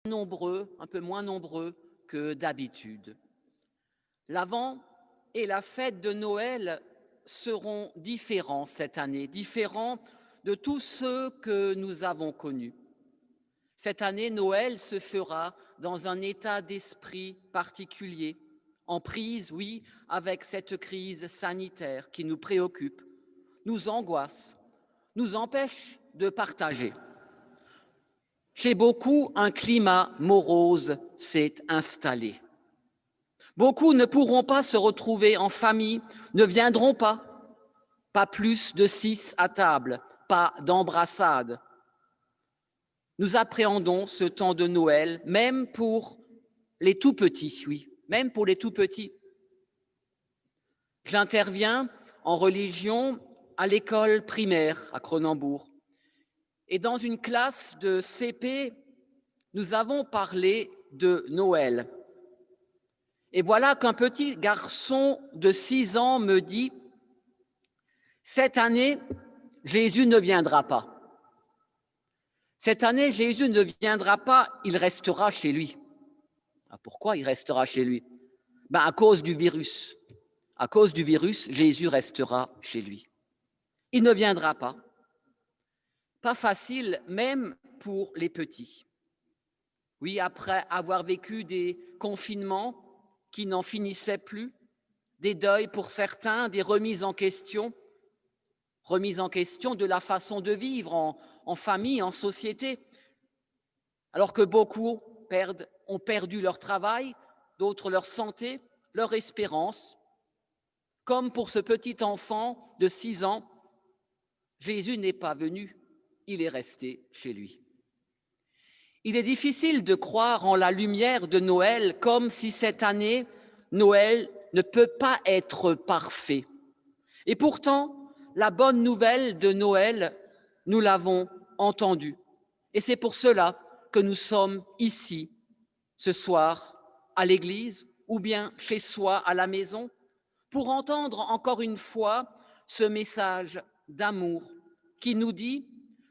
nombreux, un peu moins nombreux que d'habitude. L'Avent et la fête de Noël seront différents cette année, différents de tous ceux que nous avons connus. Cette année, Noël se fera dans un état d'esprit particulier, en prise, oui, avec cette crise sanitaire qui nous préoccupe, nous angoisse, nous empêche de partager. Chez beaucoup, un climat morose s'est installé. Beaucoup ne pourront pas se retrouver en famille, ne viendront pas plus de 6 à table, pas d'embrassade. Nous appréhendons ce temps de Noël, même pour les tout petits, oui, même pour les tout petits. J'interviens en religion à l'école primaire à Cronenbourg. Et dans une classe de CP, nous avons parlé de Noël. Et voilà qu'un petit garçon de 6 ans me dit « Cette année, Jésus ne viendra pas. Cette année, Jésus ne viendra pas, il restera chez lui. » Ah, pourquoi il restera chez lui? À cause du virus. À cause du virus, Jésus restera chez lui. Il ne viendra pas. Pas facile, même pour les petits. Oui, après avoir vécu des confinements qui n'en finissaient plus, des deuils pour certains, des remises en question de la façon de vivre en famille, en société, alors que beaucoup ont perdu leur travail, d'autres leur santé, leur espérance. Comme pour ce petit enfant de 6 ans, Jésus n'est pas venu, il est resté chez lui. Il est difficile de croire en la lumière de Noël comme si cette année, Noël ne peut pas être parfait. Et pourtant, la bonne nouvelle de Noël, nous l'avons entendue. Et c'est pour cela que nous sommes ici, ce soir, à l'église ou bien chez soi à la maison, pour entendre encore une fois ce message d'amour qui nous dit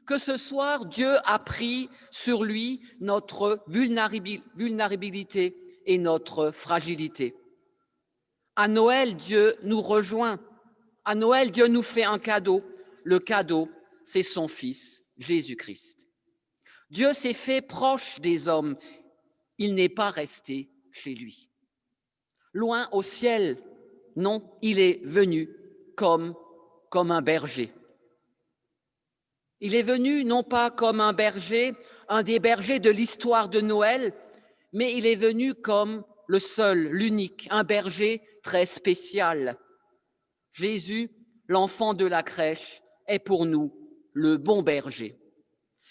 que ce soir, Dieu a pris sur lui notre vulnérabilité et notre fragilité. À Noël, Dieu nous rejoint. À Noël, Dieu nous fait un cadeau. Le cadeau, c'est son Fils, Jésus-Christ. Dieu s'est fait proche des hommes. Il n'est pas resté chez lui. Loin au ciel, non, il est venu comme un berger. Il est venu non pas comme un berger, un des bergers de l'histoire de Noël, mais il est venu comme le seul, l'unique, un berger très spécial. Jésus, l'enfant de la crèche, est pour nous le bon berger.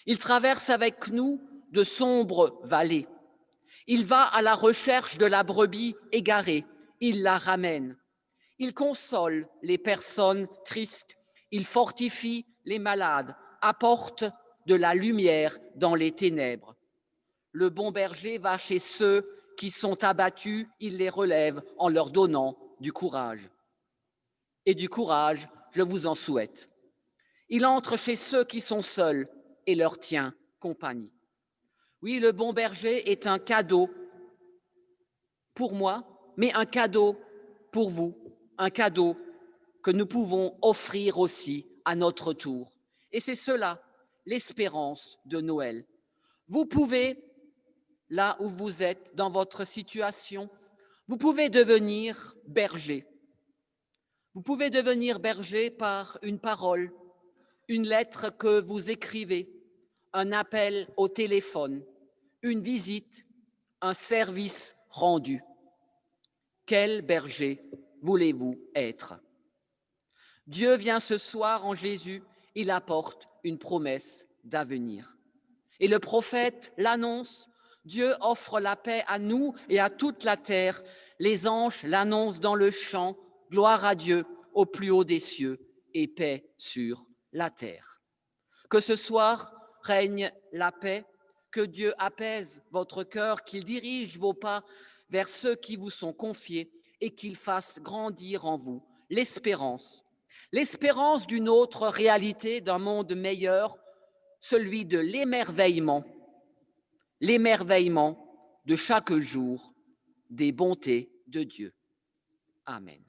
Il traverse avec nous de sombres vallées. Il va à la recherche de la brebis égarée. Il la ramène. Il console les personnes tristes. Il fortifie les malades, apporte de la lumière dans les ténèbres. Le bon berger va chez ceux qui sont abattus, il les relève en leur donnant du courage. Et du courage, je vous en souhaite. Il entre chez ceux qui sont seuls et leur tient compagnie. Oui, le bon berger est un cadeau pour moi, mais un cadeau pour vous, un cadeau que nous pouvons offrir aussi à notre tour. Et c'est cela, l'espérance de Noël. Vous pouvez, là où vous êtes, dans votre situation, vous pouvez devenir berger. Vous pouvez devenir berger par une parole, une lettre que vous écrivez, un appel au téléphone, une visite, un service rendu. Quel berger voulez-vous être? Dieu vient ce soir en Jésus, il apporte une promesse d'avenir. Et le prophète l'annonce, Dieu offre la paix à nous et à toute la terre. Les anges l'annoncent dans le chant, gloire à Dieu au plus haut des cieux et paix sur la terre. Que ce soir règne la paix, que Dieu apaise votre cœur, qu'il dirige vos pas vers ceux qui vous sont confiés et qu'il fasse grandir en vous l'espérance d'une autre réalité, d'un monde meilleur, celui de l'émerveillement l'émerveillement de chaque jour des bontés de Dieu. Amen.